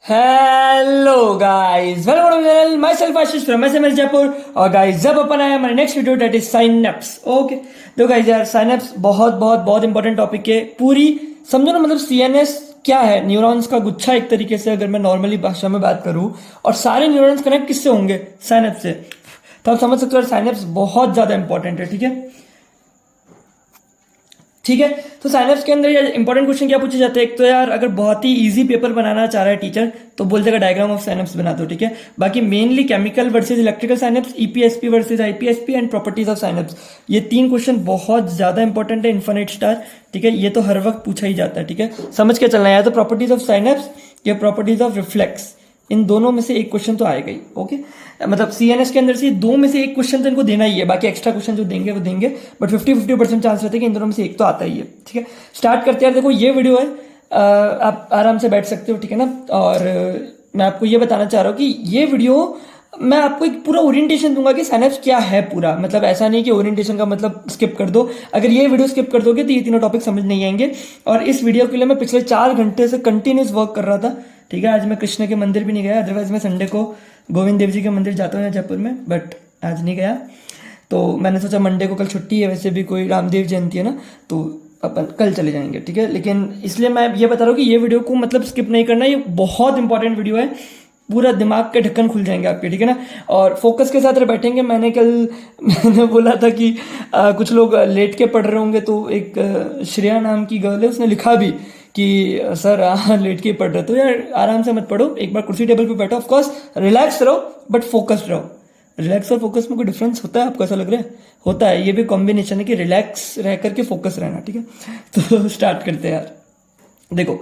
Hello guys, welcome to channel. My self Ashish from SMS Jaipur. और guys जब अपन आए हमारे next video that is synapse. Okay तो गाइस यार साइनेप्स बहुत बहुत बहुत इंपॉर्टेंट टॉपिक है। पूरी समझो ना, मतलब सीएनएस क्या है? न्यूरॉन्स का गुच्छा एक तरीके से, अगर मैं नॉर्मली भाषा में बात करूं। और सारे न्यूरॉन्स कनेक्ट किससे होंगे? साइनेप्स से। तो आप समझ सकते हो साइनेप्स बहुत ज्यादा इंपॉर्टेंट है। ठीक है ठीक है। तो साइनेप्स के अंदर इंपॉर्टेंट क्वेश्चन क्या पूछे जाते हैं? एक तो यार अगर बहुत ही इजी पेपर बनाना चाह रहा है टीचर तो बोल देगा डायग्राम ऑफ साइनेप्स बना दो। ठीक है, बाकी mainly chemical versus electrical synapse, EPSP versus IPSP and properties of synapse, ये तीन क्वेश्चन बहुत ज्यादा इंपॉर्टेंट है। इन्फिनिट स्टार, ठीक है, ये तो हर वक्त पूछा ही जाता है। ठीक है, समझ के चलना है। या तो प्रॉपर्टीज ऑफ साइनेप्स या प्रॉपर्टीज ऑफ रिफ्लेक्स, इन दोनों में से एक क्वेश्चन तो आएगा ही। ओके, मतलब सीएनएस के अंदर से दो में से एक क्वेश्चन तो इनको देना ही है। बाकी एक्स्ट्रा क्वेश्चन जो देंगे वो देंगे, बट 50-50% चांस रहते हैं कि इन दोनों में से एक तो आता ही है। ठीक है, स्टार्ट करते हैं। देखो ये वीडियो है, आप आराम से बैठ सकते हो। ठीक है ना। और मैं आपको ये बताना चाह रहा हूँ कि ये वीडियो मैं आपको एक पूरा ओरिएंटेशन दूंगा कि साइनेप्स क्या है पूरा। मतलब ऐसा नहीं कि ओरिएंटेशन का मतलब स्किप कर दो। अगर ये वीडियो स्किप कर दोगे तो ये तीनों टॉपिक समझ नहीं आएंगे। और इस वीडियो के लिए मैं पिछले 4 घंटे से कंटिन्यूस वर्क कर रहा था। ठीक है, आज मैं कृष्ण के मंदिर भी नहीं गया, अदरवाइज मैं संडे को गोविंद देव जी के मंदिर जाता हूँ यहाँ जयपुर में, बट आज नहीं गया। तो मैंने सोचा मंडे को, कल छुट्टी है, वैसे भी कोई रामदेव जयंती है ना, तो अपन कल चले जाएंगे। ठीक है, लेकिन इसलिए मैं ये बता रहा हूँ कि ये वीडियो को मतलब स्किप नहीं करना, ये बहुत इंपॉर्टेंट वीडियो है। पूरा दिमाग के ढक्कन खुल जाएंगे आपके। ठीक है ना, और फोकस के साथ बैठेंगे। मैंने बोला था कि कुछ लोग लेट के पढ़ रहे होंगे, तो एक श्रेया नाम की गर्ल है, उसने लिखा भी कि सर लेट के पढ़ रहे। तो यार आराम से मत पढ़ो, एक बार कुर्सी टेबल पे बैठो। ऑफकोर्स रिलैक्स रहो बट फोकस्ड रहो। रिलैक्स और फोकस में कोई डिफरेंस होता है आपको ऐसा लग रहा है? होता है, ये भी कॉम्बिनेशन है कि रिलैक्स रह करके फोकस रहना। ठीक है, तो स्टार्ट करते हैं यार। देखो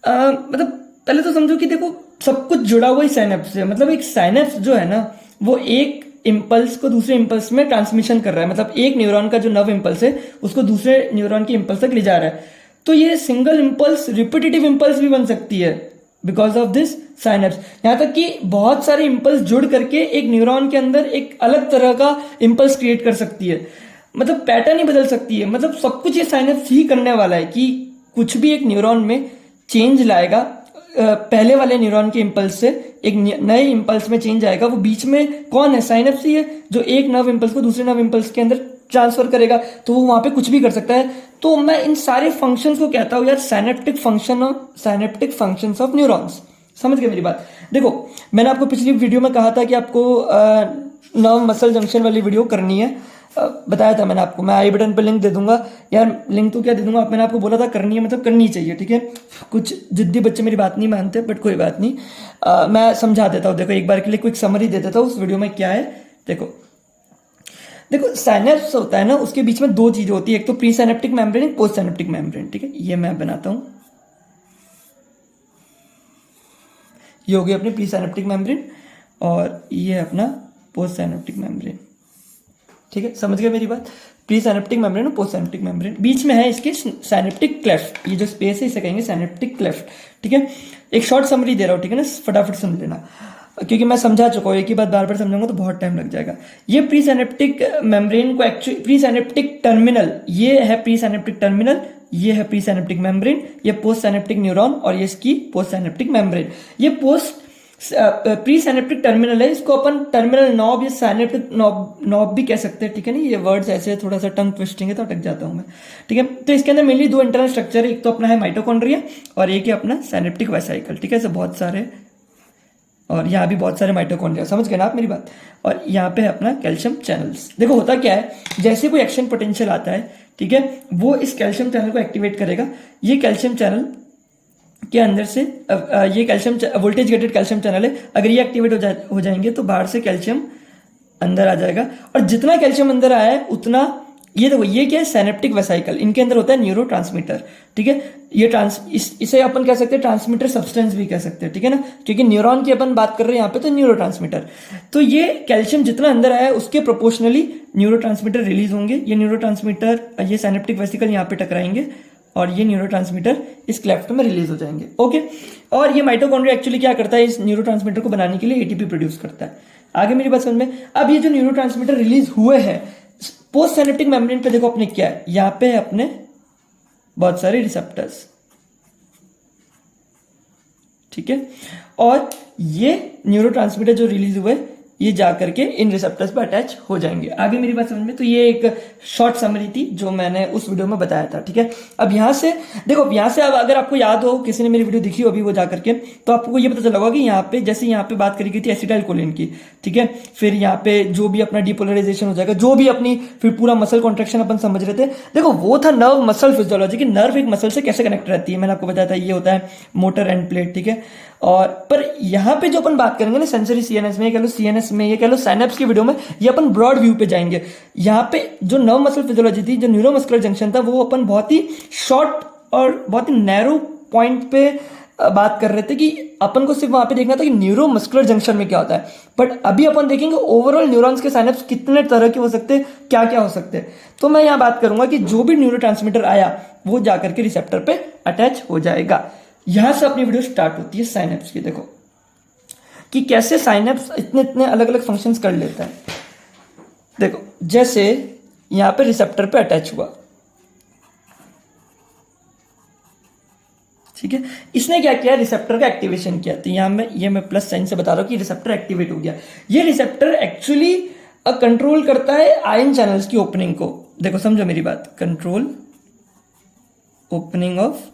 मतलब पहले तो समझो कि देखो सब कुछ जुड़ा हुआ ही साइनेप्स से। मतलब एक साइनेप्स जो है ना, वो एक इंपल्स को दूसरे इंपल्स में ट्रांसमिशन कर रहा है। मतलब एक न्यूरॉन का जो नर्व इंपल्स है उसको दूसरे न्यूरॉन के इंपल्स तक ले जा रहा है। तो ये सिंगल इंपल्स रिपीटेटिव इंपल्स भी बन सकती है बिकॉज ऑफ दिस साइनेप्स। यहां तक कि बहुत सारे इंपल्स जुड़ करके एक न्यूरॉन के अंदर एक अलग तरह का इंपल्स क्रिएट कर सकती है। मतलब पैटर्न ही बदल सकती है। मतलब सब कुछ ये साइनेप्स ही करने वाला है कि कुछ भी एक न्यूरॉन में चेंज लाएगा। पहले वाले न्यूरॉन के इंपल्स से एक नए इंपल्स में चेंज आएगा। वो बीच में कौन है? साइनेप्स ही है, जो एक नर्व इंपल्स को दूसरे नर्व इंपल्स के अंदर ट्रांसफर करेगा। तो वो वहां पे कुछ भी कर सकता है। तो मैं इन सारे फंक्शंस को कहता हूं यार साइनेप्टिक फंक्शंस ऑफ न्यूरॉन्स। समझ गए मेरी बात? देखो मैंने आपको पिछली वीडियो में कहा था कि आपको नर्व मसल जंक्शन वाली वीडियो करनी है। बताया था मैंने आपको। मैं आई बटन पे लिंक दे दूंगा यार। लिंक तो क्या दे दूंगा, मैंने आपको बोला था करनी है, मतलब करनी चाहिए। ठीक है, कुछ जिद्दी बच्चे मेरी बात नहीं मानते, बट कोई बात नहीं। मैं समझा देता हूँ। देखो एक बार के लिए क्विक समरी दे देता हूँ उस वीडियो में क्या है। देखो साइनेप्स होता है ना, उसके बीच में दो चीजें होती है, एक तो प्री साइनेप्टिक मेम्ब्रेन, एक पोस्ट साइनेप्टिक मेम्ब्रेन। ठीक है, ये मैं बनाता हूं। ये हो गई अपनी प्री साइनेप्टिक मेम्ब्रेन और ये अपना पोस्ट साइनेप्टिक मेम्ब्रेन। ठीक है, समझ गए मेरी बात? प्री साइनेप्टिक मेम्ब्रेन और पोस्ट साइनेप्टिक मेम्ब्रेन, बीच में है इसके साइनेप्टिक क्लेफ्ट। ये जो स्पेस है इसे कहेंगे साइनेप्टिक क्लेफ्ट। ठीक है, एक शॉर्ट समरी दे रहा हूं, ठीक है ना, फटाफट सुन लेना क्योंकि मैं समझा चुका हूं। एक ही बात बार बार समझाऊंगा तो बहुत टाइम लग जाएगा। ये प्री साइनेप्टिक मेम्ब्रेन को एक्चुअली प्री साइनेप्टिक टर्मिनल, ये है प्री साइनेप्टिक टर्मिनल, ये है प्री साइनेप्टिक मेम्ब्रेन, ये पोस्ट साइनेप्टिक न्यूरॉन और ये इसकी पोस्ट साइनेप्टिक मेम्ब्रेन। ये पोस्ट प्री साइनेप्टिक टर्मिनल है। इसको अपन टर्मिनल नॉब या साइनेप्टिक नॉब भी कह सकते हैं। ठीक है ना, ये वर्ड्स ऐसे थोड़ा सा टंग ट्विस्टिंग है तो अटक जाता हूं मैं। ठीक है, तो इसके अंदर मेनली दो इंटरनल स्ट्रक्चर है, एक तो अपना है माइटोकॉन्ड्रिया और एक है अपना साइनेप्टिक वेसिकल। ठीक है, ऐसे बहुत सारे, और यहाँ भी बहुत सारे माइटोकॉन्ड्रिया। समझ गए ना आप मेरी बात? और यहाँ पे है अपना कैल्शियम चैनल्स। देखो होता क्या है, जैसे कोई एक्शन पोटेंशियल आता है, ठीक है, वो इस कैल्शियम चैनल को एक्टिवेट करेगा। ये कैल्शियम चैनल के अंदर से ये calcium voltage gated calcium channel है। अगर ये एक्टिवेट हो जाएंगे तो बाहर से कैल्शियम अंदर आ जाएगा। और जितना कैल्शियम अंदर आया है उतना, ये देखो ये क्या है, साइनेप्टिक वेसिकल, इनके अंदर होता है न्यूरोट्रांसमीटर। ठीक है, ये इसे अपन कह सकते हैं ट्रांसमीटर सब्सटेंस भी कह सकते हैं। ठीक है ना, क्योंकि न्यूरॉन की अपन बात कर रहे हैं यहाँ पे, तो न्यूरोट्रांसमीटर। तो ये कैल्शियम जितना अंदर आया है उसके प्रोपोर्शनली न्यूरोट्रांसमीटर रिलीज होंगे। ये न्यूरोट्रांसमीटर, ये साइनेप्टिक वेसिकल यहाँ पे टकराएंगे और ये न्यूरोट्रांसमीटर इस क्लेफ्ट में रिलीज हो जाएंगे। ओके, और ये माइटोकॉन्ड्रिया एक्चुअली क्या करता है, इस न्यूरोट्रांसमीटर को बनाने के लिए एटीपी प्रोड्यूस करता है। आगे मेरी बात समझ में? अब ये जो न्यूरोट्रांसमीटर रिलीज हुए हैं पोस्ट साइनेप्टिक मेम्ब्रेन पे, देखो अपने क्या है, यहाँ पे है अपने बहुत सारे रिसेप्टर्स। ठीक है। और ये न्यूरोट्रांसमीटर जो रिलीज हुए ये जा करके इन रिसेप्टर्स पर अटैच हो जाएंगे। आगे मेरी बात समझ में? तो ये एक शॉर्ट समरी थी जो मैंने उस वीडियो में बताया था, ठीक है। अब यहाँ से देखो, यहाँ से अब अगर आपको याद हो, किसी ने मेरी वीडियो देखी हो अभी वो जा करके, तो आपको ये पता चला होगा कि यहाँ पे जैसे यहाँ पे बात करी गई थी एसिटाइल कोलिन की, ठीक है। फिर यहाँ पे जो भी अपना डिपोलराइजेशन हो जाएगा, जो भी अपनी फिर पूरा मसल कॉन्ट्रेक्शन अपन समझ रहे थे, देखो वो था नर्व मसल फिजियोलॉजी की, नर्व एक मसल से कैसे कनेक्ट रहती है। मैंने आपको बताया था ये होता है मोटर एंड प्लेट, ठीक है। और पर यहाँ पे जो अपन बात करेंगे ना सेंसरी सीएनएस में, ये कह लो सीएनएस में, ये कह लो साइनेप्स की वीडियो में, ये अपन ब्रॉड व्यू पे जाएंगे। यहाँ पे जो नर्व मसल फिजियोलॉजी थी, जो न्यूरोमस्कुलर जंक्शन था, वो अपन बहुत ही शॉर्ट और बहुत ही नैरो पॉइंट पे बात कर रहे थे कि अपन को सिर्फ वहां पे देखना था कि न्यूरोमस्कुलर जंक्शन में क्या होता है। बट अभी अपन देखेंगे ओवरऑल न्यूरॉन्स के साइनेप्स कितने तरह के हो सकते हैं, क्या क्या हो सकते हैं। तो मैं यहाँ बात करूंगा कि जो भी न्यूरोट्रांसमीटर आया वो जाकर के रिसेप्टर पे अटैच हो जाएगा। यहां से अपनी वीडियो स्टार्ट होती है साइनेप्स की। देखो कि कैसे साइनेप्स इतने इतने अलग अलग फंक्शंस कर लेता है। देखो जैसे यहां पे रिसेप्टर पे अटैच हुआ, ठीक है। इसने क्या किया, रिसेप्टर का एक्टिवेशन किया। तो यहां मैं प्लस साइन से बता रहा हूं कि रिसेप्टर एक्टिवेट हो गया। ये रिसेप्टर एक्चुअली कंट्रोल करता है आयन चैनल्स की ओपनिंग को। देखो समझो मेरी बात, control opening of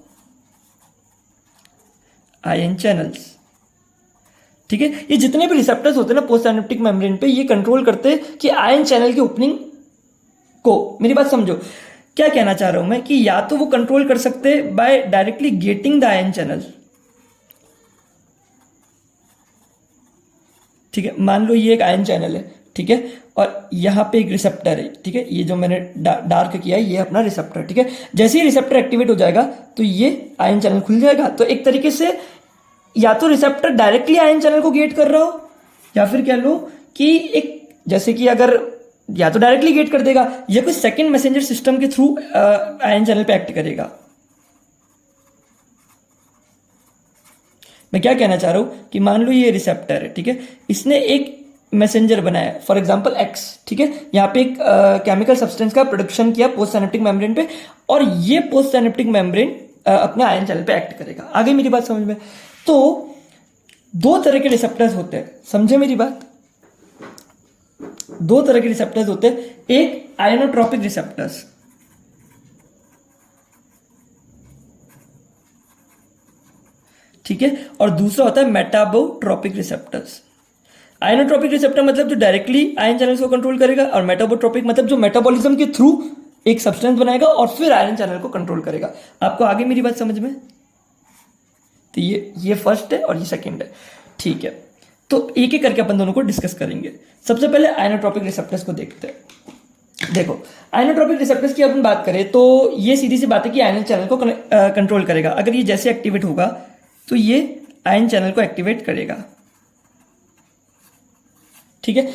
ion channels, ठीक है। ये जितने भी रिसेप्टर्स होते हैं ना पोस्ट सिनेप्टिक मेम्ब्रेन पे, ये कंट्रोल करते हैं कि आयन चैनल की ओपनिंग को। मेरी बात समझो, क्या कहना चाह रहा हूं मैं कि या तो वो कंट्रोल कर सकते हैं by directly getting the ion channel, ठीक है। मान लो ये एक आयन चैनल है, ठीक है, और यहां पे एक रिसेप्टर है, ठीक है। ये जो मैंने डार्क किया है ये अपना रिसेप्टर, ठीक है। जैसे ही रिसेप्टर एक्टिवेट हो जाएगा तो ये आयन चैनल खुल जाएगा। तो एक तरीके से या तो रिसेप्टर डायरेक्टली आयन चैनल को गेट कर रहा हो, या फिर कह लो कि एक जैसे कि अगर या तो डायरेक्टली गेट कर देगा या कोई सेकंड मैसेंजर सिस्टम के थ्रू आयन चैनल पे एक्ट करेगा। मैं क्या कहना चाह रहा हूं कि मान लो ये रिसेप्टर है, ठीक है, इसने एक मैसेंजर बनाया फॉर एग्जांपल एक्स, ठीक है। यहां पे एक केमिकल सब्सटेंस का प्रोडक्शन किया पोस्ट सिनेप्टिक मेम्ब्रेन पे, और ये पोस्ट सिनेप्टिक मेम्ब्रेन अपने आयन चैनल पे एक्ट करेगा। आगे मेरी बात समझ में? तो दो तरह के रिसेप्टर्स होते हैं, समझे मेरी बात? दो तरह के रिसेप्टर्स होते हैं, एक आयनोट्रोपिक रिसेप्टर्स, ठीक है, और दूसरा होता है मेटाबोट्रोपिक रिसेप्टर्स। आयनोट्रोपिक रिसेप्टर मतलब जो डायरेक्टली आयन चैनल्स को कंट्रोल करेगा, और मेटाबोट्रोपिक मतलब जो मेटाबॉलिज्म के थ्रू एक सब्सटेंस बनाएगा और फिर आयन चैनल को कंट्रोल करेगा। आपको आगे मेरी बात समझ में? तो ये फर्स्ट है और ये सेकंड है, ठीक है। तो एक एक करके अपन दोनों को डिस्कस करेंगे। सबसे पहले आयनोट्रोपिक रिसेप्टर्स को देखते हैं। देखो आयनोट्रोपिक रिसेप्टर्स की अपन बात करें तो ये सीधी सी बात है कि आयन चैनल को कंट्रोल करेगा। अगर ये जैसे एक्टिवेट होगा तो ये आयन चैनल को एक्टिवेट करेगा, ठीक है।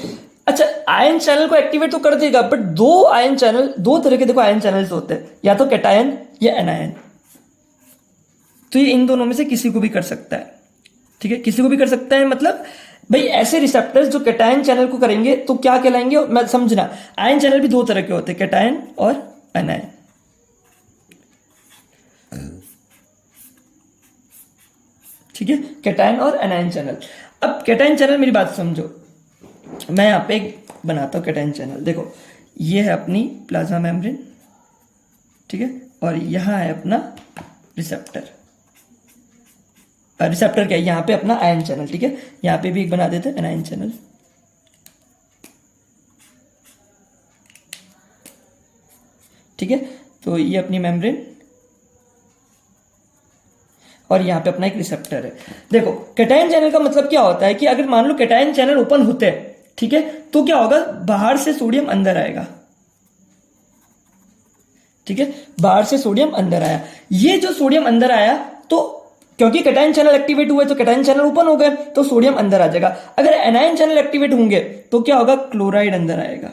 अच्छा, आयन चैनल को एक्टिवेट तो कर देगा, बट दो तरह के देखो आयन चैनल्स होते हैं, या तो कैटायन या एनायन। तो ये इन दोनों में से किसी को भी कर सकता है, ठीक है, किसी को भी कर सकता है। मतलब भाई ऐसे रिसेप्टर्स जो कैटायन चैनल को करेंगे तो क्या कहलाएंगे, मैं समझना। आयन चैनल भी दो तरह के होते हैं, कैटायन और एनायन, ठीक है, कैटायन और एनायन चैनल। अब कैटायन चैनल मेरी बात समझो, मैं यहां पे एक बनाता हूं कैटायन चैनल। देखो ये है अपनी प्लाज्मा मेम्ब्रेन, ठीक है, और यहां है अपना रिसेप्टर। रिसेप्टर क्या है, यहां पे अपना आयन चैनल, ठीक है। यहां पे भी एक बना देते हैं एनायन चैनल, ठीक है। तो ये अपनी मेम्ब्रेन और यहां पे अपना एक रिसेप्टर है। देखो कैटायन चैनल का मतलब क्या होता है कि अगर मान लो कैटायन चैनल ओपन होते हैं, ठीक है, तो क्या होगा, बाहर से सोडियम अंदर आएगा, ठीक है, बाहर से सोडियम अंदर आया। ये जो सोडियम अंदर आया तो क्योंकि कैटायन चैनल एक्टिवेट हुए तो कैटायन चैनल ओपन हो गए तो सोडियम अंदर आ जाएगा। अगर एनायन चैनल एक्टिवेट होंगे तो क्या होगा, क्लोराइड अंदर आएगा।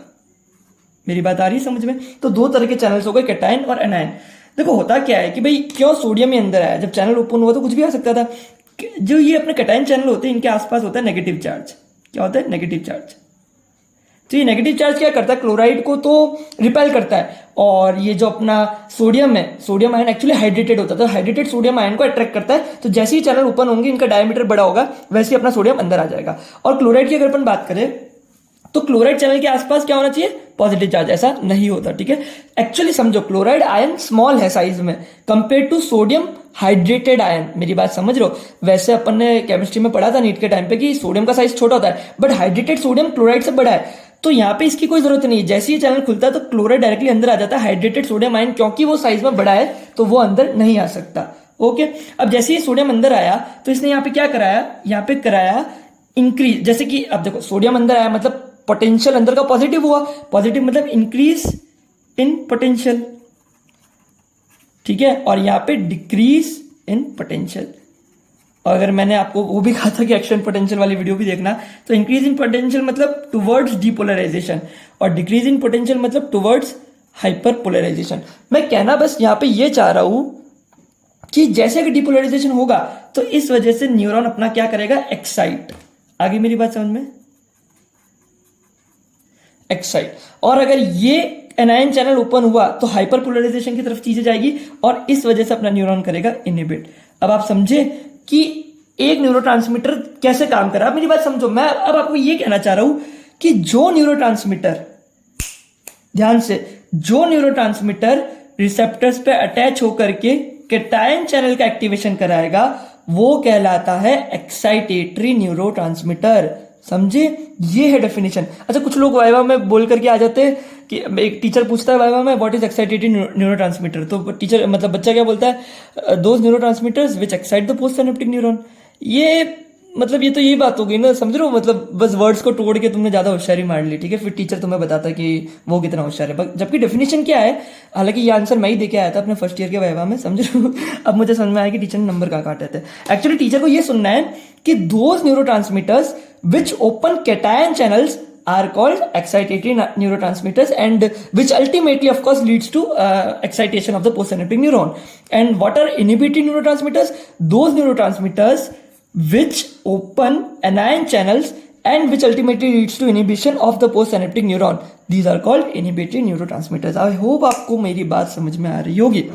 मेरी बात आ रही है समझ में? तो दो तरह के चैनल्स हो गए, कैटायन और एनायन। देखो होता क्या है कि भाई क्यों सोडियम ही अंदर आया, जब चैनल ओपन हुआ तो कुछ भी आ सकता था। जो ये अपने कैटायन चैनल होते हैं इनके आसपास होता है नेगेटिव चार्ज। क्या होता है, नेगेटिव चार्ज। तो ये नेगेटिव चार्ज क्या करता है, क्लोराइड को तो रिपेल करता है, और ये जो अपना सोडियम है, सोडियम आयन एक्चुअली हाइड्रेटेड होता है, तो हाइड्रेटेड सोडियम आयन को अट्रैक्ट करता है। तो जैसे ही चैनल ओपन होंगे, इनका डायमीटर बड़ा होगा, वैसे ही अपना सोडियम अंदर आ जाएगा। और क्लोराइड की अगर अपन बात करें तो क्लोराइड चैनल के आसपास क्या होना चाहिए, पॉजिटिव चार्ज। ऐसा नहीं होता, ठीक है। एक्चुअली समझो, क्लोराइड आयन स्मॉल है साइज में compare to sodium hydrated ion. मेरी बात समझ रहे हो। वैसे अपन ने केमिस्ट्री में पढ़ा था नीट के टाइम पे कि सोडियम का साइज छोटा होता है, बट हाइड्रेटेड सोडियम क्लोराइड से बड़ा है। तो यहाँ पे इसकी कोई जरूरत नहीं है। जैसे ही चैनल खुलता है तो क्लोराइड डायरेक्टली अंदर आ जाता है। हाइड्रेटेड सोडियम आयन क्योंकि वो साइज में बड़ा है तो वो अंदर नहीं आ सकता। ओके, अब जैसे ही सोडियम अंदर आया तो इसने यहाँ पे क्या कराया, यहाँ पे कराया इंक्रीज। जैसे कि अब देखो, सोडियम अंदर आया मतलब पोटेंशियल अंदर का पॉजिटिव हुआ। पॉजिटिव मतलब इंक्रीज इन पोटेंशियल, ठीक है। और यहाँ पे डिक्रीज इन पोटेंशियल। और अगर मैंने आपको वो भी कहा था कि एक्शन पोटेंशियल वाली वीडियो भी देखना, तो इंक्रीज इन पोटेंशियल मतलब टुवर्ड्स डीपोलराइजेशन, और डिक्रीज इन पोटेंशियल मतलब टुवर्ड्स हाइपर पोलराइजेशन। मैं कहना बस यहाँ पे ये चाह रहा हूं कि जैसे अगर डीपोलराइजेशन होगा तो इस वजह से न्यूरॉन अपना क्या करेगा, एक्साइट। आगे मेरी बात समझ में, एक्साइट। और अगर ये एनायन चैनल ओपन हुआ तो हाइपर पोलराइजेशन की तरफ चीजें जाएगी और इस वजह से अपना न्यूरॉन करेगा इनहिबिट। अब आप समझे कि एक न्यूरोट्रांसमीटर कैसे काम कर रहा है। मेरी बात समझो, मैं अब आपको ये कहना चाह रहा हूं कि जो न्यूरोट्रांसमीटर, ध्यान से, जो न्यूरोट्रांसमीटर रिसेप्टर्स पे अटैच होकर के केटायन चैनल का एक्टिवेशन कराएगा वो कहलाता है एक्साइटेटरी न्यूरोट्रांसमीटर। समझे, ये है डेफिनेशन। अच्छा, कुछ लोग वाइवा में बोल करके आ जाते हैं कि एक टीचर पूछता है वाइवा में व्हाट इज एक्साइटेटरी न्यूरोट्रांसमीटर, तो टीचर मतलब बच्चा क्या बोलता है, those neurotransmitters which excite the post synaptic neuron. ये मतलब ये तो यही बात हो गई ना, समझ रहे हो। मतलब बस वर्ड्स को तोड़ के तुमने ज्यादा होशियारी मार ली, ठीक है। फिर टीचर तुम्हें बताता कि वो कितना होशियार है, जबकि डेफिनेशन क्या है। हालांकि ये आंसर मैं ही देके आया था अपने फर्स्ट ईयर के वाइवा में, समझ रहे हो। अब मुझे समझ में आया कि टीचर ने नंबर कहाँ काटे थे। एक्चुअली टीचर को ये सुनना है कि those neurotransmitters which open cation channels are called excitatory neurotransmitters and which ultimately of course leads to excitation of the postsynaptic neuron. And what are inhibitory neurotransmitters? Those neurotransmitters which open anion channels and which ultimately leads to inhibition of the postsynaptic neuron. These are called inhibitory neurotransmitters. I hope आपको मेरी बात समझ में आ रही होगी।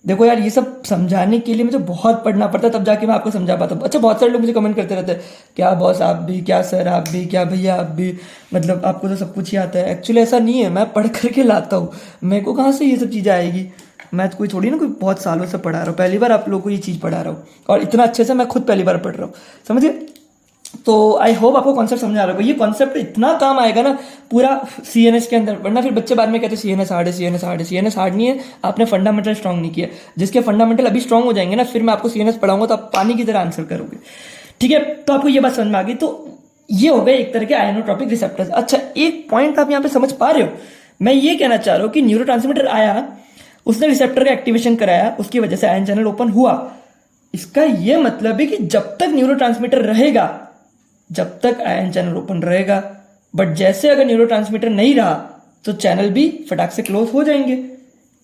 देखो यार, ये सब समझाने के लिए मुझे बहुत पढ़ना पड़ता है, तब जाके मैं आपको समझा पाता हूँ। अच्छा, बहुत सारे लोग मुझे कमेंट करते रहते हैं, क्या बॉस आप भी, क्या सर आप भी, क्या भैया आप भी, मतलब आपको तो सब कुछ ही आता है। एक्चुअली ऐसा नहीं है, मैं पढ़ करके लाता हूँ। मेरे को कहाँ से ये सब चीज़ें आएगी। मैं तो कोई थोड़ी ना कोई बहुत सालों से पढ़ा रहा हूँ, पहली बार आप लोगों को ये चीज़ पढ़ा रहा हूँ और इतना अच्छे से मैं खुद पहली बार पढ़ रहा हूँ, समझिए। तो आई होप आपको कॉन्सेप्ट समझ आ रहा है। ये कॉन्सेप्ट इतना काम आएगा ना पूरा सीएनएस के अंदर, वरना फिर बच्चे बाद में कहते हैं सीएनएस हार्ड है, सीएनएस हार्ड है। सीएनएस हार्ड नहीं है, आपने फंडामेंटल स्ट्रांग नहीं किया। जिसके फंडामेंटल अभी स्ट्रांग हो जाएंगे ना, फिर मैं आपको सीएनएस पढ़ाऊंगा तो आप पानी की तरह आंसर करोगे, ठीक है। तो आपको ये बात समझ में आ गई। तो ये हो गए एक तरह के आयनोट्रोपिक रिसेप्टर्स। अच्छा, एक पॉइंट आप यहाँ पे समझ पा रहे हो। मैं ये कहना चाह रहा हूँ कि न्यूरोट्रांसमीटर आया, उसने रिसेप्टर का एक्टिवेशन कराया, उसकी वजह से आयन चैनल ओपन हुआ। इसका यह मतलब है कि जब तक न्यूरोट्रांसमीटर रहेगा, जब तक आयन चैनल ओपन रहेगा, बट जैसे अगर न्यूरोट्रांसमीटर नहीं रहा तो चैनल भी फटाक से क्लोज हो जाएंगे।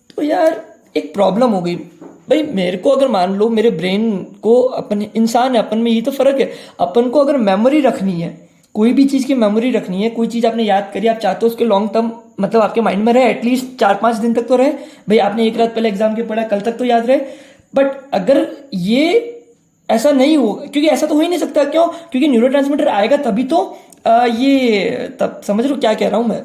तो यार एक प्रॉब्लम हो गई भाई। मेरे को अगर मान लो मेरे ब्रेन को, अपन इंसान है, अपन में ये तो फर्क है। अपन को अगर मेमोरी रखनी है, कोई भी चीज की मेमोरी रखनी है, कोई चीज आपने याद करी, आप चाहते हो उसके लॉन्ग टर्म मतलब आपके माइंड में रहे, एटलीस्ट 4-5 दिन तक तो रहे। भाई आपने एक रात पहले एग्जाम के पढ़ा, कल तक तो याद रहे। बट अगर ये ऐसा नहीं होगा, क्योंकि ऐसा तो हो ही नहीं सकता। क्यों? क्योंकि न्यूरोट्रांसमीटर आएगा तभी तो ये, तब समझ रहे हो क्या कह रहा हूं मैं,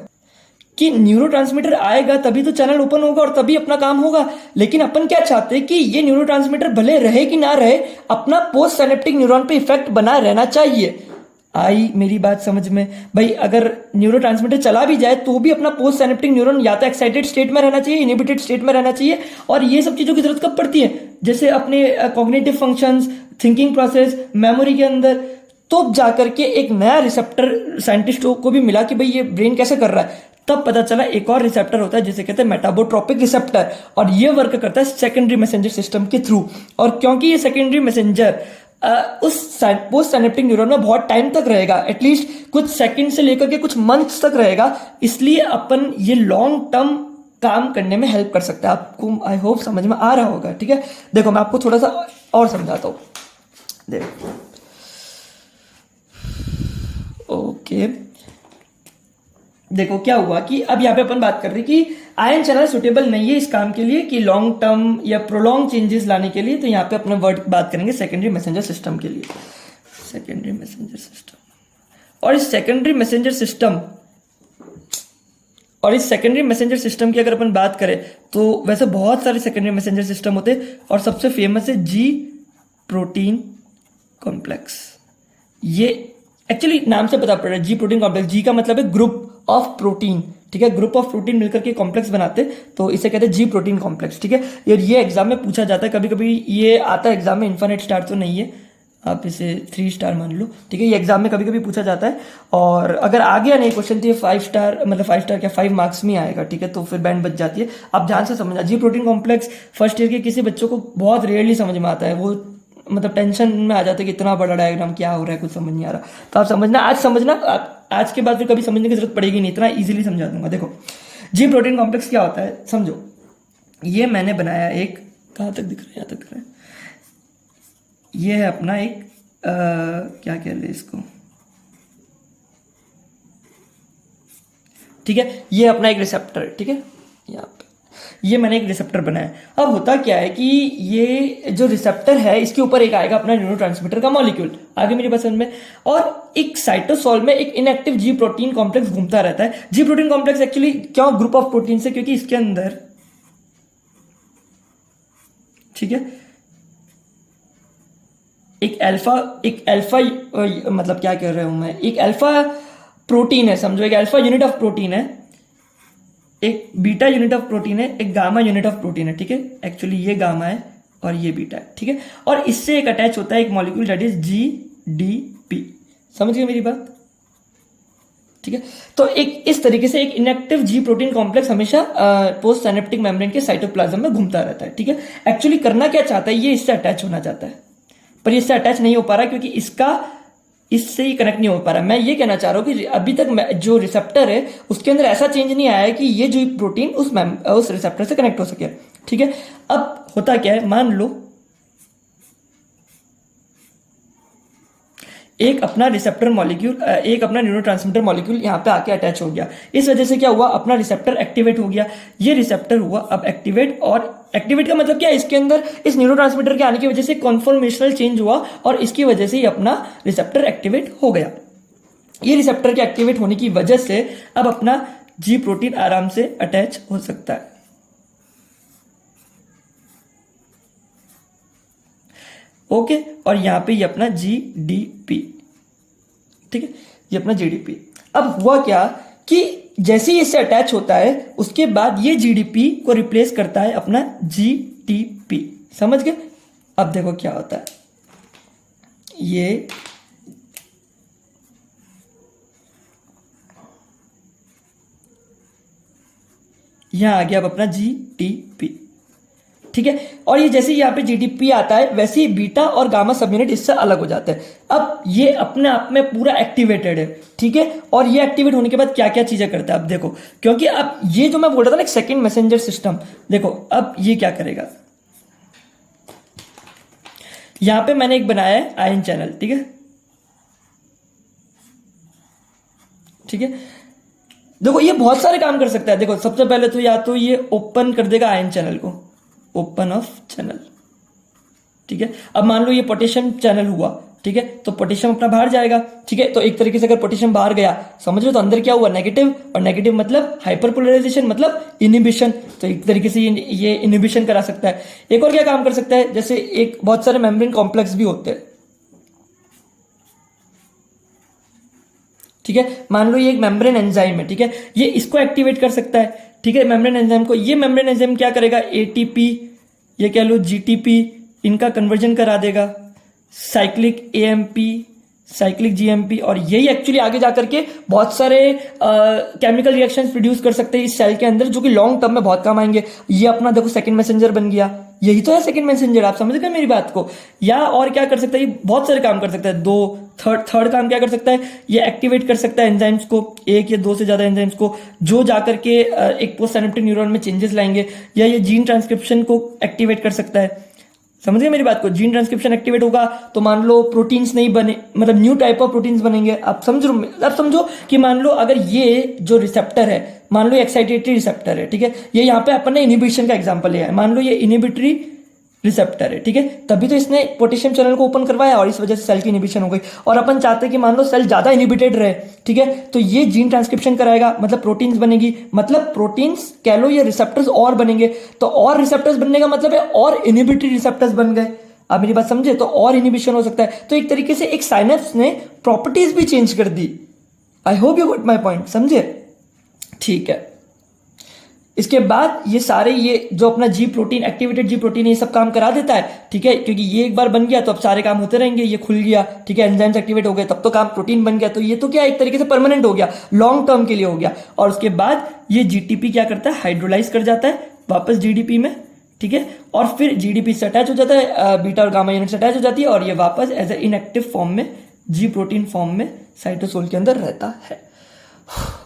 कि न्यूरोट्रांसमीटर आएगा तभी तो चैनल ओपन होगा और तभी अपना काम होगा। लेकिन अपन क्या चाहते हैं कि ये न्यूरोट्रांसमीटर भले रहे कि ना रहे, अपना पोस्ट सिनेप्टिक न्यूरॉन पे इफेक्ट बना रहना चाहिए। आई मेरी बात समझ में? भाई अगर न्यूरोट्रांसमीटर चला भी जाए तो भी अपना पोस्ट सिनेप्टिक न्यूरॉन या तो एक्साइटेड स्टेट में रहना चाहिए, इनहिबिटेड स्टेट में रहना चाहिए। और ये सब चीजों की जरूरत कब पड़ती है? जैसे अपने cognitive functions, thinking process, memory के अंदर। तो जाकर के एक नया रिसेप्टर साइंटिस्टों को भी मिला कि भाई ये ब्रेन कैसे कर रहा है। तब पता चला एक और रिसेप्टर होता है जिसे कहते हैं मेटाबोट्रोपिक रिसेप्टर, और ये वर्क करता है सेकेंडरी मैसेंजर सिस्टम के थ्रू। और क्योंकि ये सेकेंडरी मैसेंजर उस पोस्ट सिनेप्टिक न्यूरॉन में बहुत टाइम तक रहेगा, एटलीस्ट कुछ सेकंड से लेकर के कुछ मंथ्स तक रहेगा, इसलिए अपन ये लॉन्ग टर्म काम करने में हेल्प कर सकता है। आपको आई होप समझ में आ रहा होगा, ठीक है। देखो मैं आपको थोड़ा सा और समझाता हूं। देखो ओके, देखो क्या हुआ कि अब यहाँ पे अपन बात कर रहे कि आयन चैनल सुटेबल नहीं है इस काम के लिए कि लॉन्ग टर्म या प्रोलॉन्ग चेंजेस लाने के लिए, तो यहाँ पे अपना वर्ड बात करेंगे सेकेंडरी मैसेंजर सिस्टम के लिए। सेकेंडरी मैसेंजर सिस्टम, और इस सेकेंडरी मैसेंजर सिस्टम की अगर अपन बात करें तो वैसे बहुत सारे सेकेंडरी मैसेंजर सिस्टम होते हैं, और सबसे फेमस है जी प्रोटीन कॉम्प्लेक्स। ये एक्चुअली नाम से पता पड़ रहा है जी प्रोटीन कॉम्प्लेक्स, जी का मतलब है ग्रुप ऑफ प्रोटीन, ठीक है, ग्रुप ऑफ प्रोटीन मिलकर के कॉम्प्लेक्स बनाते हैं, तो इसे कहते हैं जी प्रोटीन कॉम्प्लेक्स, ठीक है। ये एग्जाम में पूछा जाता है, कभी कभी ये आता है एग्जाम में, इन्फिनिट स्टार तो नहीं है, आप इसे 3 स्टार मान लो, ठीक है। ये एग्जाम में कभी कभी पूछा जाता है, और अगर आ गया नहीं क्वेश्चन तो ये 5 स्टार, मतलब 5 स्टार क्या 5 मार्क्स में आएगा, ठीक है, तो फिर बैंड बच जाती है। आप ध्यान से समझना, जी प्रोटीन कॉम्प्लेक्स फर्स्ट ईयर के किसी बच्चों को बहुत रेयरली समझ में आता है, वो मतलब टेंशन में आ जाता है कि इतना बड़ा डायग्राम क्या हो रहा है, कुछ समझ नहीं आ रहा, तो आप समझना, आज के बाद फिर कभी समझने की जरूरत पड़ेगी नहीं, इतना इजीली समझा दूंगा। देखो जी प्रोटीन कॉम्प्लेक्स क्या होता है समझो, ये मैंने बनाया एक, कहाँ तक दिख रहा है, यहाँ तक दिख रहा है, ये है अपना एक क्या कह रहे हैं इसको, ठीक है, ये अपना एक रिसेप्टर है, ठीक है, यहाँ पे ये मैंने एक रिसेप्टर बनाया। अब होता क्या है कि ये जो रिसेप्टर है इसके ऊपर एक आएगा अपना न्यूरोट्रांसमीटर का मॉलिक्यूल, आगे मेरी बात समझ में, और एक साइटोसोल में एक इनएक्टिव जी प्रोटीन कॉम्प्लेक्स घूमता रहता है। जी प्रोटीन कॉम्प्लेक्स एक्चुअली क्यों ग्रुप ऑफ प्रोटीन से, क्योंकि इसके अंदर, ठीक है, एक अल्फा मतलब क्या कह रहा हूं मैं, एक अल्फा प्रोटीन है समझो, एक अल्फा यूनिट ऑफ प्रोटीन है, एक बीटा यूनिट ऑफ प्रोटीन है, एक गामा यूनिट ऑफ प्रोटीन है, ठीक है, एक्चुअली ये गामा है और ये बीटा है, ठीक है, और इससे एक अटैच होता है एक मॉलिक्यूल दैट इज GDP, समझ गए मेरी बात, ठीक है। तो एक इस तरीके से एक इनएक्टिव जी प्रोटीन कॉम्प्लेक्स हमेशा पोस्ट सिनेप्टिक मेम्ब्रेन के साइटोप्लाज्म में घूमता रहता है, ठीक है। एक्चुअली करना क्या चाहता है, ये इससे अटैच होना चाहता है, पर इससे अटैच नहीं हो पा रहा क्योंकि इससे ही कनेक्ट नहीं हो पा रहा। मैं ये कहना चाह रहा हूं कि अभी तक जो रिसेप्टर है उसके अंदर ऐसा चेंज नहीं आया है कि ये जो प्रोटीन उस रिसेप्टर से कनेक्ट हो सके, ठीक है। अब होता क्या है, मान लो एक अपना रिसेप्टर मॉलिक्यूल, एक अपना न्यूरोट्रांसमीटर मॉलिक्यूल यहाँ पे आके अटैच हो गया, इस वजह से क्या हुआ, अपना रिसेप्टर एक्टिवेट हो गया, ये रिसेप्टर हुआ अब एक्टिवेट, और एक्टिवेट का मतलब क्या है, इसके अंदर इस न्यूरोट्रांसमीटर के आने की वजह से कॉन्फॉर्मेशनल चेंज हुआ और इसकी वजह से ही अपना रिसेप्टर एक्टिवेट हो गया। ये रिसेप्टर के एक्टिवेट होने की वजह से अब अपना जी प्रोटीन आराम से अटैच हो सकता है, ओके। और यहां पे ये अपना GDP, ठीक है, ये अपना GDP। अब हुआ क्या कि जैसे ही इससे अटैच होता है उसके बाद ये GDP को रिप्लेस करता है अपना GTP, समझ गए। अब देखो क्या होता है, ये यहां आ गया अब अपना GTP, ठीक है। और ये जैसे यहाँ पे GDP आता है वैसे ही बीटा और गामा सब यूनिट इससे अलग हो जाते हैं। अब ये अपने आप में पूरा एक्टिवेटेड है, ठीक है। और ये एक्टिवेट होने के बाद क्या क्या चीजें करता है अब देखो, क्योंकि अब ये जो मैं बोल रहा था ना एक सेकेंड मैसेंजर सिस्टम, देखो अब ये क्या करेगा, यहां पे मैंने एक बनाया है आयन चैनल, ठीक है, ठीक है। देखो ये बहुत सारे काम कर सकता है, देखो सबसे पहले तो या तो ये ओपन कर देगा आयन चैनल को, ओपन ऑफ चैनल, ठीक है। अब मान लो ये पोटेशियम चैनल हुआ, ठीक है, तो पोटेशियम अपना बाहर जाएगा, ठीक है। तो एक तरीके से अगर पोटेशियम बाहर गया समझ लो, तो अंदर क्या हुआ, नेगेटिव, और नेगेटिव मतलब हाइपरपोलराइजेशन मतलब इनहिबिशन, तो एक तरीके से ये इनहिबिशन करा सकता है। एक और क्या काम कर सकता है, जैसे एक बहुत सारे मेम्ब्रेन कॉम्प्लेक्स भी होते हैं, ठीक है। मान लो ये एक मेम्ब्रेन एंजाइम है, ठीक है, ये इसको एक्टिवेट कर सकता है, ठीक है, मेम्ब्रेन एंजाइम को। ये मेम्ब्रेन एंजाइम क्या करेगा, ATP, ये कह लो GTP, इनका कन्वर्जन करा देगा, साइक्लिक AMP, साइक्लिक GMP, और यही एक्चुअली आगे जाकर के बहुत सारे केमिकल रिएक्शंस प्रोड्यूस कर सकते हैं इस सेल के अंदर, जो कि लॉन्ग टर्म में बहुत काम आएंगे। ये अपना देखो सेकंड मैसेंजर बन गया, यही तो है सेकंड मैसेंजर, आप समझ गए मेरी बात को। या और क्या कर सकता है, ये बहुत सारे काम कर सकता है। थर्ड काम क्या कर सकता है, ये एक्टिवेट कर सकता है एंजाइम्स को, एक या दो से ज्यादा एंजाइम्स को, जो जाकर के एक पोस्ट सिनेप्टिक न्यूरॉन में चेंजेस लाएंगे, या ये जीन ट्रांसक्रिप्शन को एक्टिवेट कर सकता है। समझ गए मेरी बात को। जीन ट्रांसक्रिप्शन एक्टिवेट होगा तो मान लो प्रोटीन्स नहीं बने, मतलब न्यू टाइप ऑफ प्रोटीन्स बनेंगे। आप समझो कि मान लो अगर ये जो रिसेप्टर है, मान लो ये एक्साइटेटरी रिसेप्टर है, ठीक है, ये यहाँ पे अपन ने इनिबिशन का एग्जांपल लिया है, मान लो ये इनिबिटरी रिसेप्टर है, ठीक है, तभी तो इसने पोटेशियम चैनल को ओपन करवाया और इस वजह से सेल की इनिबिशन हो गई। और अपन चाहते हैं कि मान लो सेल ज्यादा इनिबिटेड रहे, ठीक है, तो ये जीन ट्रांसक्रिप्शन कराएगा, मतलब प्रोटीन्स बनेगी, मतलब प्रोटीन्स कह लो ये रिसेप्टर्स और बनेंगे, तो और रिसेप्टर्स बनने का मतलब है और इनिबिटरी रिसेप्टर्स बन गए। आप मेरी बात समझे, तो और इनिबिशन हो सकता है। तो एक तरीके से एक साइनेप्स ने प्रॉपर्टीज भी चेंज कर दी। I hope you got my point, समझे, ठीक है। इसके बाद ये सारे ये जो अपना जी प्रोटीन, एक्टिवेटेड जी प्रोटीन, ये सब काम करा देता है, ठीक है, क्योंकि ये एक बार बन गया तो अब सारे काम होते रहेंगे। ये खुल गया, ठीक है, एंजाइम्स एक्टिवेट हो गए, तब तो काम प्रोटीन बन गया, तो ये तो क्या एक तरीके से परमानेंट हो गया, लॉन्ग टर्म के लिए हो गया। और उसके बाद ये जीटीपी क्या करता है, हाइड्रोलाइज कर जाता है वापस जीडीपी में, ठीक है, और फिर जीडीपी से अटैच हो जाता है, बीटा और गामा यूनिट से अटैच हो जाती है, और ये वापस एज ए इनएक्टिव फॉर्म में, जी प्रोटीन फॉर्म में साइटोसोल के अंदर रहता है।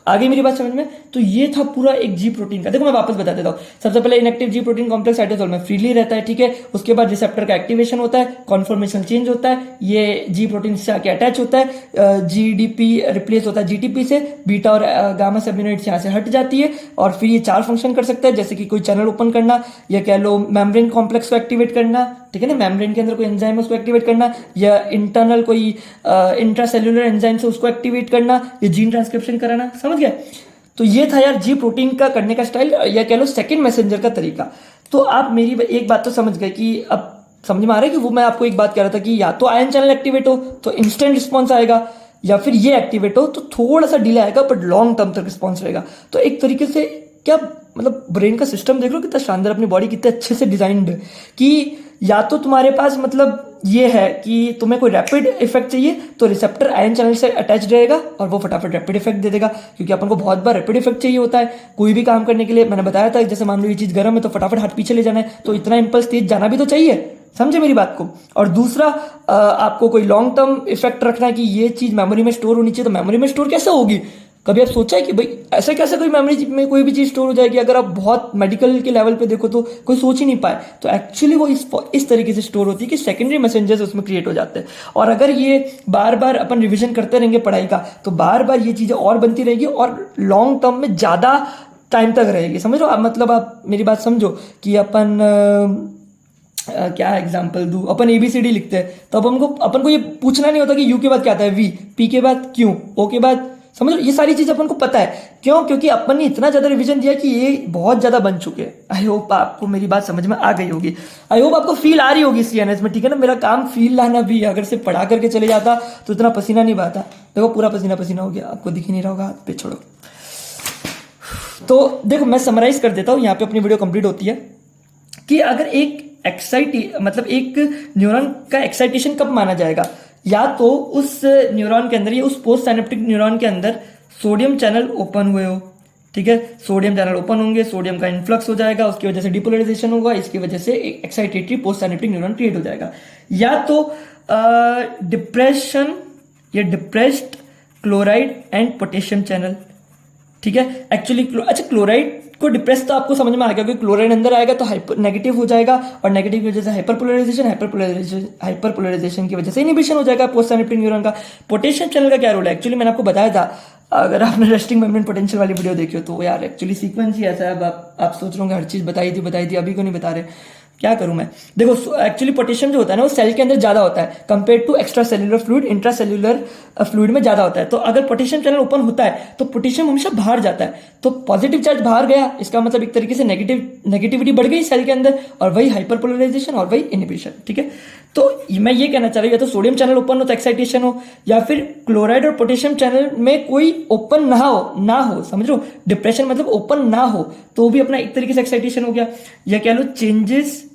आगे मेरी बात समझ में। तो ये था पूरा एक जी प्रोटीन का। देखो मैं वापस बता देता हूँ। सबसे पहले इनएक्टिव जी प्रोटीन कॉम्प्लेक्स साइटोसोल में फ्रीली रहता है, ठीक है, उसके बाद रिसेप्टर का एक्टिवेशन होता है, कॉन्फॉर्मेशन चेंज होता है, ये जी प्रोटीन से आके अटैच होता है, जीडीपी रिप्लेस होता है जीटीपी से, बीटा और गामा सब यूनिट्स यहाँ से हट जाती है, और फिर ये 4 फंक्शन कर सकता है, जैसे कि कोई चैनल ओपन करना, या कह लो मेम्ब्रेन कॉम्प्लेक्स को एक्टिवेट करना, ठीक है ना, मेम्ब्रेन के अंदर कोई एंजाइम है उसको एक्टिवेट करना, या इंटरनल कोई इंट्रासेल्युलर एंजाइम से उसको एक्टिवेट करना, या जीन ट्रांसक्रिप्शन कराना। समझ गए। तो ये था यार जी प्रोटीन का करने का स्टाइल, या कह लो सेकंड मैसेंजर का तरीका। तो आप मेरी एक बात तो समझ गए कि अब समझ में आ रहा है कि वो मैं आपको एक बात कह रहा था कि या तो आयन चैनल एक्टिवेट हो तो इंस्टेंट रिस्पॉन्स आएगा, या फिर ये एक्टिवेट हो तो थोड़ा सा डिले आएगा बट लॉन्ग टर्म तक रिस्पॉन्स रहेगा। तो एक तरीके से क्या मतलब ब्रेन का सिस्टम देख लो कितना शानदार, अपनी बॉडी कितने अच्छे से डिजाइंड है कि या तो तुम्हारे पास मतलब ये है कि तुम्हें कोई रैपिड इफेक्ट चाहिए तो रिसेप्टर आयन चैनल से अटैच रहेगा और वो फटाफट रैपिड इफेक्ट दे देगा, क्योंकि अपन को बहुत बार रैपिड इफेक्ट चाहिए होता है कोई भी काम करने के लिए। मैंने बताया था जैसे मान लो ये चीज गर्म है तो फटाफट हाथ पीछे ले जाना है, तो इतना इंपल्स तेज जाना भी तो चाहिए, समझे मेरी बात को। और दूसरा आपको कोई लॉन्ग टर्म इफेक्ट रखना है कि ये चीज मेमोरी में स्टोर होनी चाहिए, तो मेमोरी में स्टोर कैसे होगी? कभी आप सोचा है कि भाई ऐसे कैसे कोई मेमोरी में कोई भी चीज स्टोर हो जाएगी? अगर आप बहुत मेडिकल के लेवल पे देखो तो कोई सोच ही नहीं पाए। तो एक्चुअली वो इस तरीके से स्टोर होती है कि सेकेंडरी मैसेंजर्स उसमें क्रिएट हो जाते हैं, और अगर ये बार बार अपन रिविजन करते रहेंगे पढ़ाई का तो बार बार ये चीजें और बनती रहेगी और लॉन्ग टर्म में ज्यादा टाइम तक रहेगी। समझ लो आप, मतलब आप मेरी बात समझो कि अपन क्या एग्जाम्पल दूं, अपन ABCD लिखते हैं तो अब अपन को ये पूछना नहीं होता कि U के बाद क्या आता है, V, P के बाद Q, O के बाद, समझ लो ये सारी चीज अपन को पता है। क्यों? क्योंकि अपन ने इतना ज्यादा रिवीजन दिया कि ये बहुत ज्यादा बन चुके हैं। आई होप आपको मेरी बात समझ में आ गई होगी, आई होप आपको फील आ रही होगी CNS में, ठीक है ना। मेरा काम फील लाना भी है, अगर सिर्फ पढ़ा करके चले जाता तो इतना पसीना नहीं बहता। देखो पूरा पसीना पसीना हो गया, आपको दिख ही नहीं रहा होगा, हाथ पे छोड़ो। तो देखो मैं समराइज कर देता हूँ, यहाँ पे अपनी वीडियो कंप्लीट होती है कि अगर एक मतलब एक न्यूरॉन का एक्साइटेशन कब माना जाएगा, या तो उस न्यूरॉन के अंदर या उस पोस्ट साइनेप्टिक न्यूरॉन के अंदर सोडियम चैनल ओपन हुए हो, ठीक है, सोडियम चैनल ओपन होंगे, सोडियम का इन्फ्लक्स हो जाएगा, उसकी वजह से डिपोलराइजेशन होगा, इसकी वजह से एक excitatory post synaptic neuron create हो जाएगा। या तो डिप्रेशन या depressed chloride and potassium channel, ठीक है। एक्चुअली अच्छा क्लोराइड को डिप्रेस तो आपको समझ में आ गया, क्योंकि क्लोराइड अंदर आएगा तो नेगेटिव हो जाएगा, और नेगेटिव की वजह से हाइपर पोलराइजेशन की वजह से इनिबिशन हो जाएगा पोस्ट साइनेप्टिक न्यूरॉन का। पोटेशियम चैनल का क्या रोल है? एक्चुअली मैंने आपको बताया था, अगर आपने रेस्टिंग मेम्ब्रेन पोटेंशियल वाली वीडियो देखी हो तो यार एक्चुअली सीक्वेंस ही ऐसा है। अब आप सोच रहे होंगे हर चीज बताई थी अभी को नहीं बता रहे, क्या करूं मैं। देखो एक्चुअली पोटेशियम जो होता है ना वो सेल के अंदर ज्यादा होता है compare to extra cellular fluid, intra cellular fluid में ज्यादा होता है। तो अगर पोटेशियम चैनल ओपन होता है तो पोटेशियम हमेशा बाहर जाता है, तो पॉजिटिव चार्ज बाहर गया, इसका मतलब एक तरीके से नेगेटिविटी बढ़ गई सेल के अंदर, और वही हाइपरपोलराइजेशन और वही इनिबिशन, ठीक है। तो मैं ये कहना चाह रही हूँ, या तो सोडियम चैनल ओपन हो तो एक्साइटेशन हो, या फिर क्लोराइड और पोटेशियम चैनल में कोई ओपन ना हो, समझ लो, डिप्रेशन मतलब ओपन ना हो तो भी अपना एक तरीके से एक्साइटेशन हो गया। या कह लो चेंजेस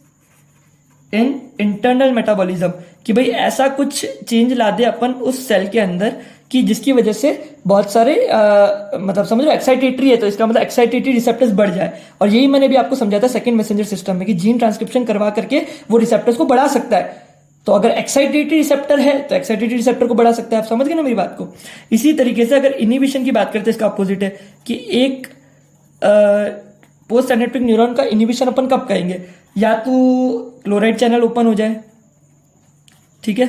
इन इंटरनल मेटाबॉलिज्म, कि भाई ऐसा कुछ चेंज ला दे अपन उस सेल के अंदर कि जिसकी वजह से बहुत सारे मतलब समझ लो एक्साइटेटरी है तो इसका मतलब एक्साइटेटरी रिसेप्टर्स बढ़ जाए। और यही मैंने भी आपको समझाया था सेकंड मैसेंजर सिस्टम में कि जीन ट्रांसक्रिप्शन करवा करके वो रिसेप्टर्स को बढ़ा सकता है। तो अगर एक्साइटेटरी रिसेप्टर है तो एक्साइटेटरी रिसेप्टर को बढ़ा सकता है। आप समझ गए ना मेरी बात को। इसी तरीके से अगर इनिबिशन की बात करते हैं, इसका अपोजिट है कि एक पोस्ट साइनेप्टिक न्यूरॉन का इनिबिशन अपन कब कहेंगे, या तो क्लोराइड चैनल ओपन हो जाए, ठीक है,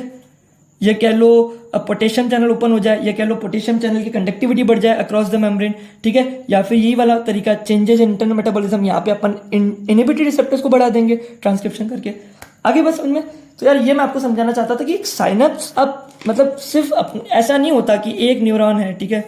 या कह लो पोटेशियम चैनल ओपन हो जाए, या कह लो पोटेशियम चैनल की कंडक्टिविटी बढ़ जाए अक्रॉस द मेम्ब्रेन, ठीक है, या फिर यही वाला तरीका चेंजेस इन इंटरनल मेटाबॉलिज्म, यहाँ पे अपन इनहिबिटरी रिसेप्टर्स को बढ़ा देंगे ट्रांसक्रिप्शन करके। आगे बस उनमें तो यार ये मैं आपको समझाना चाहता था कि एक साइनेप्स अब मतलब सिर्फ ऐसा नहीं होता कि एक न्यूरॉन है, ठीक है,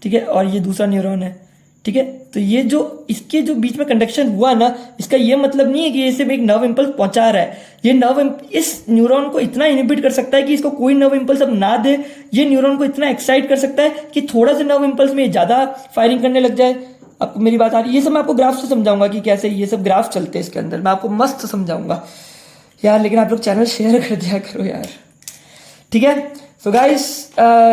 ठीक है, और ये दूसरा न्यूरॉन है, ठीक है, तो ये जो इसके जो बीच में कंडक्शन हुआ ना, इसका ये मतलब नहीं है कि ये सिर्फ एक नर्व इंपल्स पहुंचा रहा है। ये नर्व इस न्यूरॉन को इतना इनहिबिट कर सकता है कि इसको कोई नर्व इंपल्स अब ना दे। ये न्यूरॉन को इतना एक्साइट कर सकता है कि थोड़ा सा नर्व इंपल्स में ज्यादा फायरिंग करने लग जाए। आपको मेरी बात आ रही है? ये सब मैं आपको ग्राफ से समझाऊंगा कि कैसे ये सब ग्राफ चलते हैं इसके अंदर, मैं आपको मस्त समझाऊंगा यार। लेकिन आप लोग चैनल शेयर कर दिया करो यार, ठीक है। सो गाइस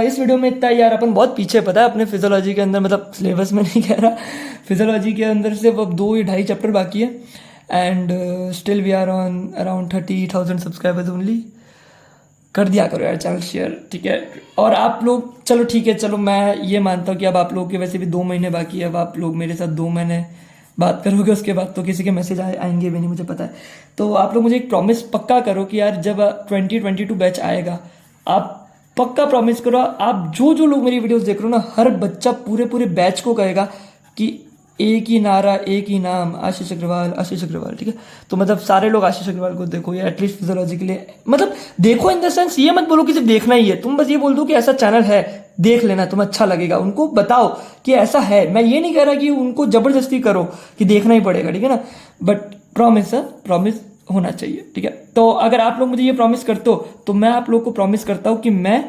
इस वीडियो में इतना यार। अपन बहुत पीछे पता है अपने फिजियोलॉजी के अंदर, मतलब सिलेबस में नहीं कह रहा, फिजियोलॉजी के अंदर सिर्फ अब 2 या 2.5 चैप्टर बाकी है and still we are on around 30,000 subscribers only. कर दिया करो यार चैनल शेयर, ठीक है। और आप लोग चलो ठीक है, चलो मैं ये मानता हूँ कि अब आप लोगों के वैसे भी 2 महीने बाकी है, अब आप लोग मेरे साथ 2 महीने बात करोगे, उसके बाद तो किसी के मैसेज आएंगे भी नहीं, मुझे पता है। तो आप लोग मुझे एक प्रॉमिस पक्का करो कि यार जब 2022 बैच आएगा, आप पक्का प्रॉमिस करो, आप जो जो लोग मेरी वीडियोस देख रहे हो ना, हर बच्चा पूरे बैच को कहेगा कि एक ही नारा एक ही नाम, आशीष अग्रवाल, आशीष अग्रवाल, ठीक है। तो मतलब सारे लोग आशीष अग्रवाल को देखो, या एटलीस्ट फिजियोलॉजी के लिए मतलब देखो, इन द सेंस ये मत बोलो कि सिर्फ देखना ही है, तुम बस ये बोल दो कि ऐसा चैनल है, देख लेना, तुम्हें अच्छा लगेगा, उनको बताओ कि ऐसा है। मैं ये नहीं कह रहा कि उनको जबरदस्ती करो कि देखना ही पड़ेगा, ठीक है ना, बट प्रॉमिस है, प्रॉमिस होना चाहिए, ठीक है। तो अगर आप लोग मुझे ये प्रॉमिस करते हो तो मैं आप लोग को प्रॉमिस करता हूँ कि मैं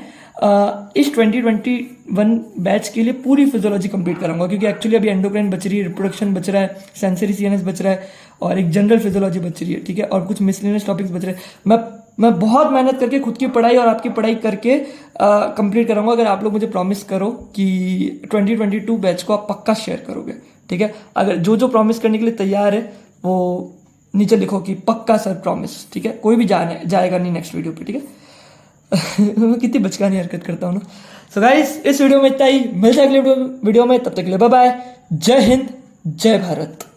इस 2021 बैच के लिए पूरी फिजियोलॉजी कंप्लीट कराऊंगा, क्योंकि एक्चुअली अभी एंडोक्राइन बच रही है, रिप्रोडक्शन बच रहा है, सेंसरी सीएनएस बच रहा है, और एक जनरल फिजियोलॉजी बच रही है, ठीक है, और कुछ मिसलेनियस टॉपिक्स बच रहे हैं। मैं बहुत मेहनत करके खुद की पढ़ाई और आपकी पढ़ाई करके कंप्लीट कराऊंगा, अगर आप लोग मुझे प्रॉमिस करो कि 2022 बैच को आप पक्का शेयर करोगे, ठीक है। अगर जो जो प्रॉमिस करने के लिए तैयार है वो नीचे लिखो कि पक्का सर प्रॉमिस, ठीक है। कोई भी जाएगा नहीं नेक्स्ट वीडियो पे, ठीक है। मैं कितनी बचकानी हरकत करता हूँ ना। सो गाइस इस वीडियो में इतना ही, मिलते हैं अगले वीडियो में, तब तक के लिए बाय बाय, जय हिंद, जय भारत।